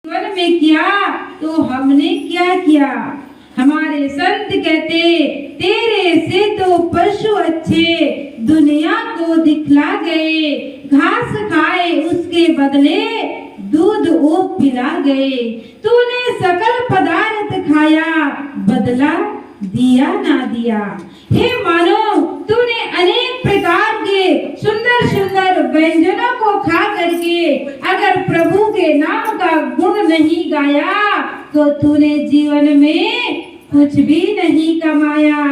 जीवन में किया तो हमने क्या किया। हमारे संत कहते तेरे से तो पशु अच्छे दुनिया को दिखला गए, घास खाए उसके बदले दूध वो पिला गए। तूने सकल पदार्थ खाया बदला दिया ना दिया। हे मानो तूने अनेक प्रकार के सुंदर सुंदर व्यंजनों को खा करके अगर प्रभु के नाम का गुण नहीं गाया तो तूने जीवन में कुछ भी नहीं कमाया।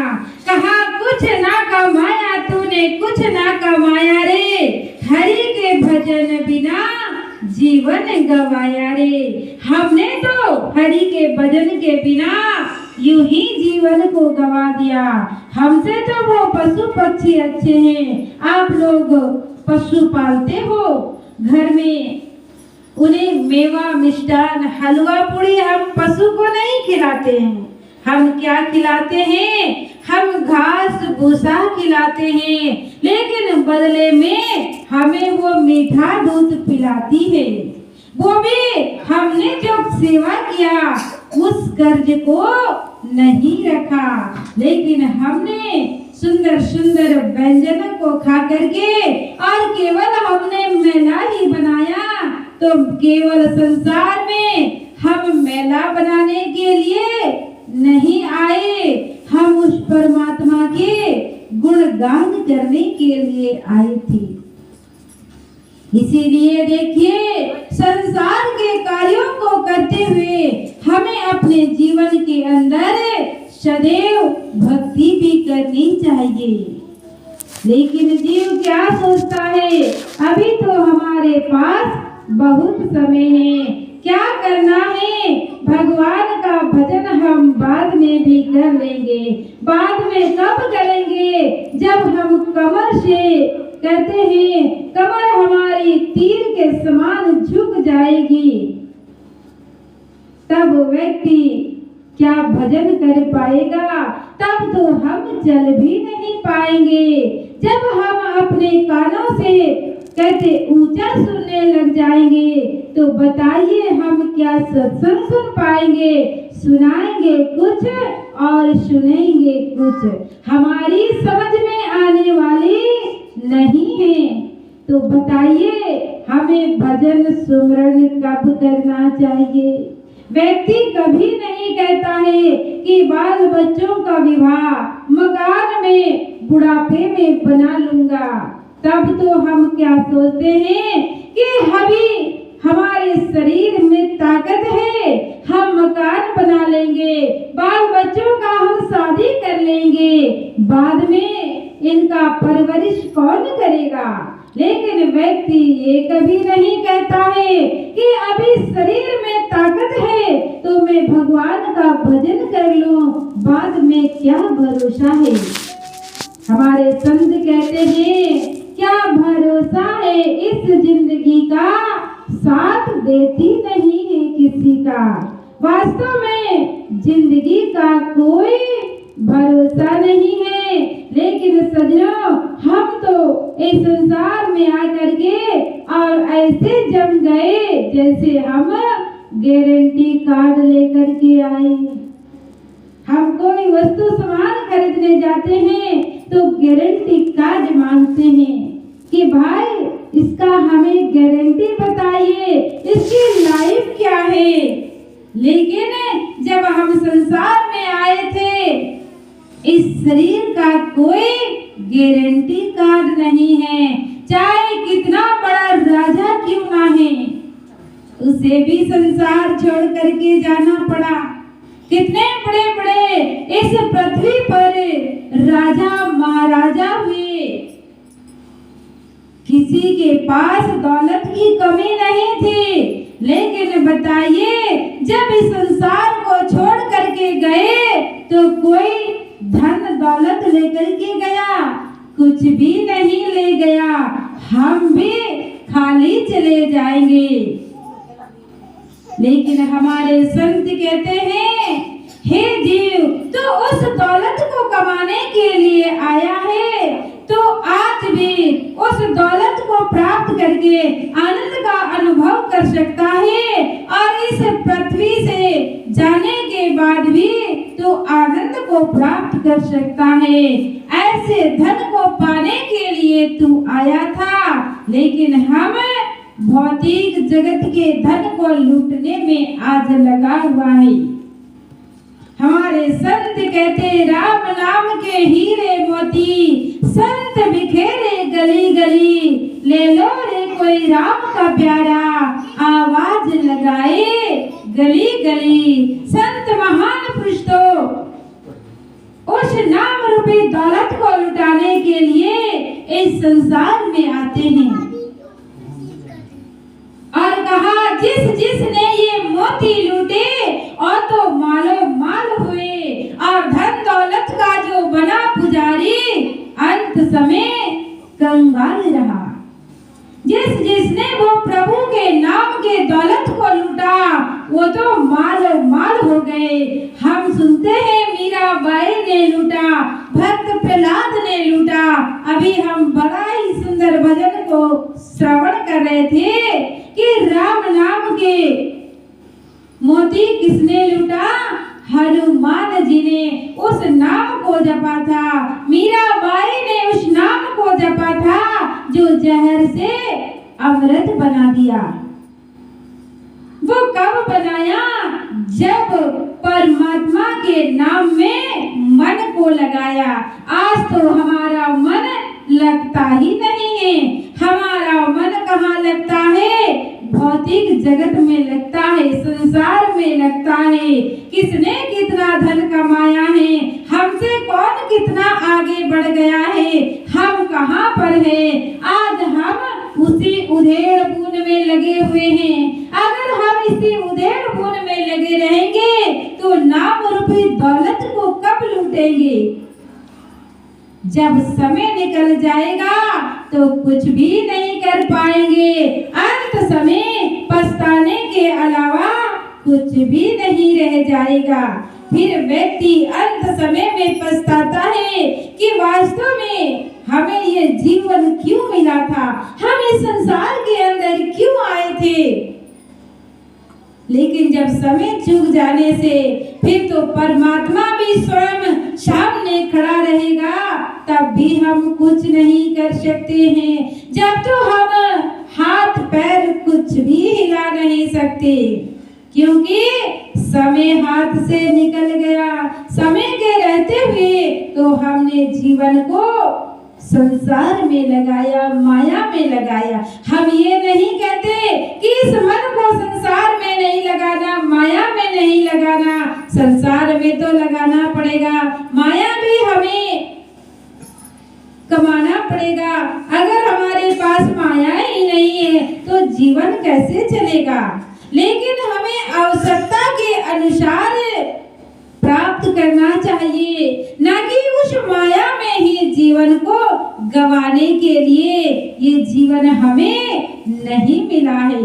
कहा कुछ ना कमाया तूने, कुछ ना कमाया रे, हरि के भजन बिना जीवन गवाया रे। हमने तो हरि के भजन के बिना यूं ही जीवन को गवा दिया। हमसे तो वो पशु पक्षी अच्छे हैं। आप लोग पशु पालते हो घर में, उन्हें मेवा मिष्ठान हलवा पूड़ी हम पशु को नहीं खिलाते हैं। हम क्या खिलाते हैं? हम घास भूसा खिलाते हैं, लेकिन बदले में हमें वो मीठा दूध पिलाती है। वो भी हमने जो सेवा किया उस कर्ज को नहीं रखा, लेकिन हमने सुंदर सुंदर व्यंजन को खा करके और केवल हमने मेला ही बनाया। तो केवल संसार में हम मेला बनाने के लिए नहीं आए, हम उस परमात्मा के गुणगान करने के लिए आए थे। इसीलिए देखिए संसार के कार्यों को करते हुए हमें अपने जीवन के अंदर सदैव भक्ति भी करनी चाहिए। लेकिन जीव क्या सोचता है, अभी तो हमारे पास बहुत समय है, क्या करना है, भगवान का भजन हम बाद में भी कर लेंगे। बाद में कब करेंगे? जब हम कमर से कहते हैं कमर हमारी तीर के समान झुक जाएगी, तब व्यक्ति क्या भजन कर पाएगा? तब तो हम चल भी नहीं पाएंगे। जब हम अपने कानों से कहते ऊंचा सुनने लग जाएंगे तो बताइए हम क्या सत्संग सुन पाएंगे? सुनाएंगे कुछ और सुनेंगे कुछ, हमारी समझ में आने वाली नहीं है। तो बताइए हमें भजन सुमरन कब करना चाहिए? व्यक्ति कभी नहीं कहता है कि बाल बच्चों का विवाह मकान में बुढ़ापे में बना लूंगा। तब तो हम क्या सोचते हैं कि अभी हमारे शरीर में ताकत है, हम मकान बना लेंगे, बाल बच्चों का हम शादी कर लेंगे, बाद में इनका परवरिश कौन करेगा? लेकिन व्यक्ति ये कभी नहीं कहता है कि अभी शरीर में ताकत है तो मैं भगवान का भजन कर लूं, बाद में क्या भरोसा है। हमारे संत कहते हैं क्या भरोसा है इस जिंदगी का, साथ देती नहीं है किसी का। वास्तव में जिंदगी का कोई भरोसा नहीं है, लेकिन सजनों हम तो इस संसार में आकर के और ऐसे जम गए जैसे हम गारंटी कार्ड लेकर के आए। हम कोई वस्तु सामान खरीदने जाते हैं तो गारंटी कार्ड मांगते हैं कि भाई इसका हमें गारंटी बताइए, इसकी लाइफ क्या है। लेकिन जब हम संसार में आए थे इस शरीर का कोई गारंटी कार्ड नहीं है। चाहे कितना बड़ा राजा क्यों ना है, उसे भी संसार छोड़ करके जाना पड़ा। कितने बड़े बड़े इस पृथ्वी पर राजा महाराजा हुए, किसी के पास दौलत की कमी नहीं थी, लेकिन बताइए जब इस संसार को छोड़ करके गए तो कोई धन दौलत लेकर के गया? कुछ भी नहीं ले गया। हम भी खाली चले जाएंगे। लेकिन हमारे संत कहते हैं हे जीव, तो उस दौलत को कमाने के लिए आया है तो आज भी उस दौलत को प्राप्त करके आनंद का अनुभव कर सकता है, और इस पृथ्वी से जाने के बाद भी तो आनंद को प्राप्त कर सकता है। ऐसे धन को पाने के लिए तू आया था, लेकिन हम भौतिक जगत के धन को लूटने में आज लगा हुआ है। हमारे संत कहते राम नाम के हीरे मोती, संत बिखेरे गली गली, ले लो रे कोई राम का प्यारा, आवाज लगाए गली गली। संत महान पुरुष तो उस नाम रूपी दौलत को लुटाने के लिए इस संसार में आते हैं, और कहा जिस जिसने ये मोती लूटे और तो मालो माल हुए, और धन दौलत का जो बना पुजारी अंत समय कंगाल रहा। जिस जिसने वो प्रभु के नाम के दौलत को लूटा वो तो मालो माल हो गए। हम सुनते हैं मीराबाई ने लूटा, भक्त प्रहलाद ने लूटा। अभी हम बड़ा ही सुंदर भजन को श्रवण कर रहे थे कि राम नाम के मोती किसने लूटा? हनुमान जी ने उस नाम को जपा था, मीराबाई ने उस नाम को जपा था जो जहर से अमृत बना दिया। वो कब बनाया? जब परमात्मा के नाम में मन को लगाया। आज तो हमारा मन लगता ही नहीं है। हमारा मन कहाँ लगता है? भौतिक जगत में लगता है, संसार में लगता है। किसने कितना धन कमाया है, हमसे कौन कितना आगे बढ़ गया है, हम कहाँ पर है। आज हम उसी उधेड़-बुन में लगे हुए हैं। अगर हम इसी उधेड़-बुन में लगे रहेंगे तो नाम रूपी दौलत को कब लूटेंगे? जब समय निकल जाएगा तो कुछ भी नहीं कर पाएंगे। अंत समय पछताने के अलावा कुछ भी नहीं रह जाएगा। फिर व्यक्ति अंत समय में पछताता है कि वास्तव में हमें ये जीवन क्यों मिला था, हम इस संसार के अंदर क्यों आए थे। लेकिन जब समय चूक जाने से फिर तो परमात्मा भी स्वयं सामने खड़ा रहेगा, तब भी हम कुछ नहीं कर सकते हैं। जब तो हम हाथ पैर कुछ भी हिला नहीं सकते, क्योंकि समय हाथ से निकल गया। समय के रहते हुए तो हमने जीवन को संसार में लगाया, माया में लगाया। हम ये नहीं कहते कि इस मन को संसार में नहीं लगाना, माया में नहीं लगाना। संसार में तो लगाना पड़ेगा, माया भी हमें कमाना पड़ेगा। अगर हमारे पास माया ही नहीं है तो जीवन कैसे चलेगा। लेकिन हमें आवश्यकता के अनुसार प्राप्त करना चाहिए, न कि उस माया में ही जीवन को गंवाने के लिए। ये जीवन हमें नहीं मिला है।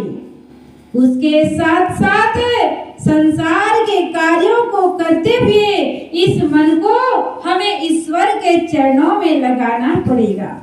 उसके साथ साथ संसार के कार्यों को करते हुए इस मन को हमें ईश्वर के चरणों में लगाना पड़ेगा।